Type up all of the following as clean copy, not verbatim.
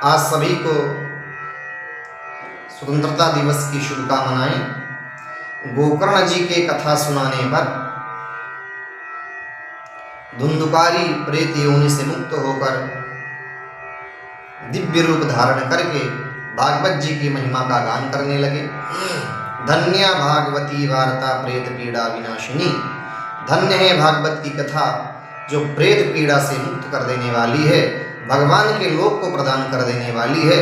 आज सभी को स्वतंत्रता दिवस की शुभकामनाएं। गोकर्ण जी के कथा सुनाने पर धुंधुकारी प्रेत योनि से मुक्त होकर दिव्य रूप धारण करके भागवत जी की महिमा का गान करने लगे। धन्य भागवती वार्ता प्रेत पीड़ा विनाशिनी। धन्य है भागवत की कथा जो प्रेत पीड़ा से मुक्त कर देने वाली है, भगवान के लोक को प्रदान कर देने वाली है।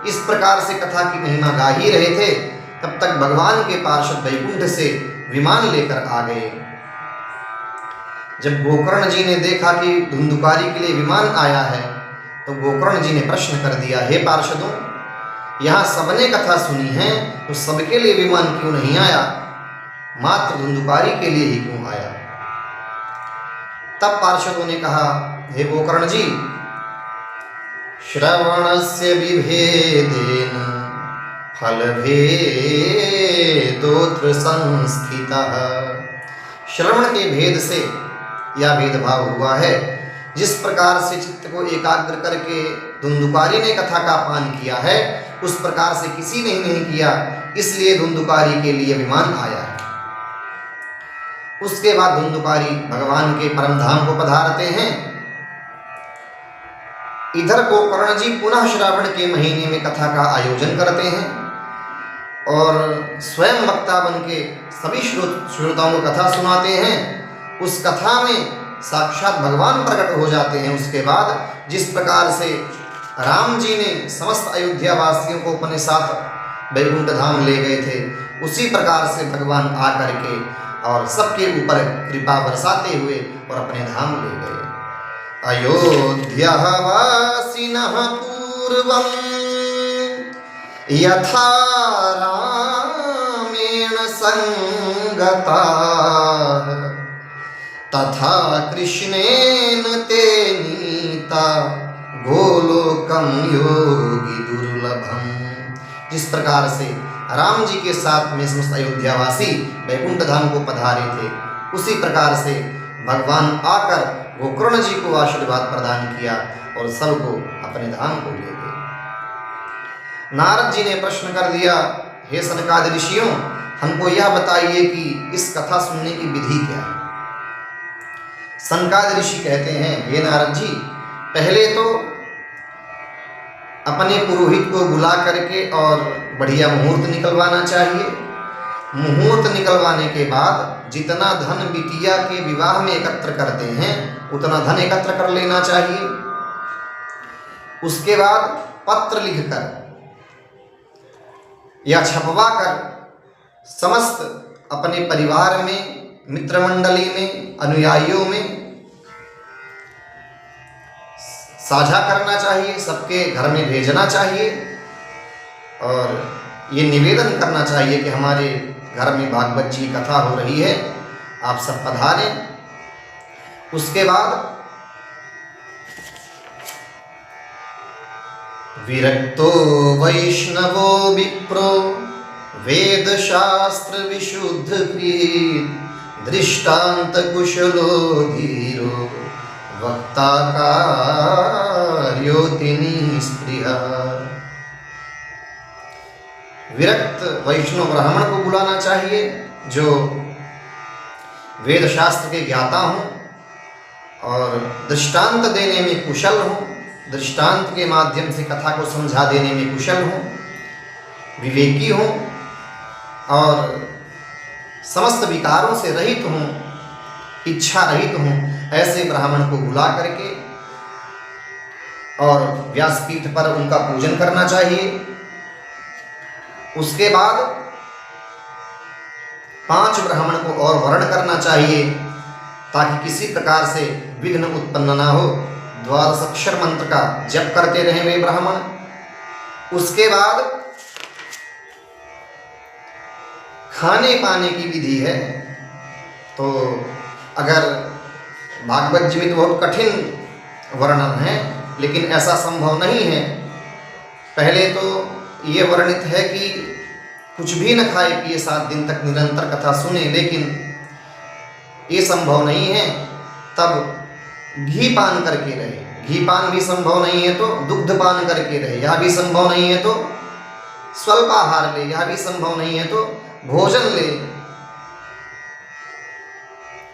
इस प्रकार से कथा की महिमा गा ही रहे थे, तब तक भगवान के पार्षद वैकुंठ से विमान लेकर आ गए। जब गोकर्ण जी ने देखा कि धुंधुकारी के लिए विमान आया है, तो गोकर्ण जी ने प्रश्न कर दिया, हे पार्षदों, यहाँ सबने कथा सुनी है, तो सबके लिए विमान क्यों नहीं आया, मात्र धुंधुकारी के लिए ही क्यों आया? तब पार्षदों ने कहा, हे गोकर्ण जी, श्रवणस्य विभेदेन फलभेदोत्र संस्थितः। श्रवण के भेद से यह भेदभाव हुआ है। जिस प्रकार से चित्त को एकाग्र करके धुंधुकारी ने कथा का पान किया है, उस प्रकार से किसी ने नहीं किया, इसलिए धुंधुकारी के लिए विमान आया है। उसके बाद धुंधुकारी भगवान के परम धाम को पधारते हैं। इधर गोकर्ण जी पुनः श्रावण के महीने में कथा का आयोजन करते हैं और स्वयं वक्ता बन के सभी श्रोताओं को कथा सुनाते हैं। उस कथा में साक्षात भगवान प्रकट हो जाते हैं। उसके बाद जिस प्रकार से राम जी ने समस्त अयोध्या वासियों को अपने साथ वैकुंठ धाम ले गए थे, उसी प्रकार से भगवान आकर के और सबके ऊपर कृपा बरसाते हुए और अपने धाम ले गए। अयोध्या वासिनः पूर्वं यथा रामेण संगताः तथा कृष्णेन ते नीता गोलोकं योगी दुर्लभम। जिस प्रकार से राम जी के साथ में समस्त अयोध्यावासी वैकुंठ धाम को पधारे थे, उसी प्रकार से भगवान आकर गोकर्ण जी को आशीर्वाद प्रदान किया और सबको अपने धाम को ले गए। नारद जी ने प्रश्न कर दिया, हे सनकादि ऋषियों, हमको यह बताइए कि इस कथा सुनने की विधि क्या है। सनकादि ऋषि कहते हैं, हे नारद जी, पहले तो अपने पुरोहित को बुला करके और बढ़िया मुहूर्त निकलवाना चाहिए। मुहूर्त निकलवाने के बाद जितना धन बिटिया के विवाह में एकत्र करते हैं, उतना धन एकत्र कर लेना चाहिए। उसके बाद पत्र लिखकर या छपवा कर समस्त अपने परिवार में, मित्रमंडली में, अनुयायियों में साझा करना चाहिए, सबके घर में भेजना चाहिए और ये निवेदन करना चाहिए कि हमारे घर में भागवत जी कथा हो रही है, आप सब पधारें। उसके बाद विरक्तो वैष्णवो विप्रो वेद शास्त्र विशुद्ध कृत दृष्टांत कुशलो धीरो वक्ता कार्योतिनी स्पृहा। विरक्त वैष्णव ब्राह्मण को बुलाना चाहिए जो वेद शास्त्र के ज्ञाता हों और दृष्टांत देने में कुशल हों, दृष्टांत के माध्यम से कथा को समझा देने में कुशल हों, विवेकी हों और समस्त विकारों से रहित हों, इच्छा रहित हों। ऐसे ब्राह्मण को बुला करके और व्यासपीठ पर उनका पूजन करना चाहिए। उसके बाद 5 ब्राह्मण को और वर्ण करना चाहिए ताकि किसी प्रकार से विघ्न उत्पन्न ना हो। 12 अक्षर मंत्र का जप करते रहे वे ब्राह्मण। उसके बाद खाने पाने की विधि है। तो अगर भागवत जी में तो बहुत कठिन वर्णन है, लेकिन ऐसा संभव नहीं है। पहले तो ये वर्णित है कि कुछ भी न खाए पिए 7 दिन तक निरंतर कथा सुने, लेकिन ये संभव नहीं है। तब घी पान करके रहे, घी पान भी संभव नहीं है तो दुग्ध पान करके रहे, यह भी संभव नहीं है तो स्वल्पाहार ले, यह भी संभव नहीं है तो भोजन ले।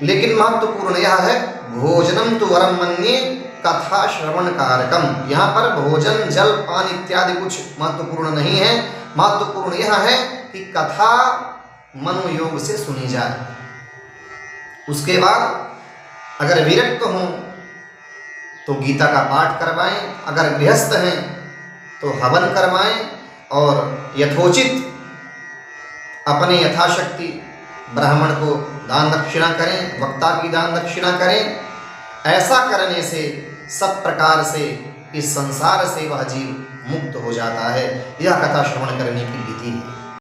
लेकिन महत्वपूर्ण यह है भोजनम तु वरम मन्ये कथा श्रवण कारकम। यहाँ पर भोजन जल पान इत्यादि कुछ महत्वपूर्ण नहीं है, महत्वपूर्ण यह है कि कथा मनोयोग से सुनी जाए। उसके बाद अगर विरक्त हों तो गीता का पाठ करवाएं, अगर गृहस्थ हैं तो हवन करवाएं और यथोचित अपने यथाशक्ति ब्राह्मण को दान दक्षिणा करें, वक्ता की दान दक्षिणा करें। ऐसा करने से सब प्रकार से इस संसार से वह जीव मुक्त हो जाता है। यह कथा श्रवण करने की विधि है।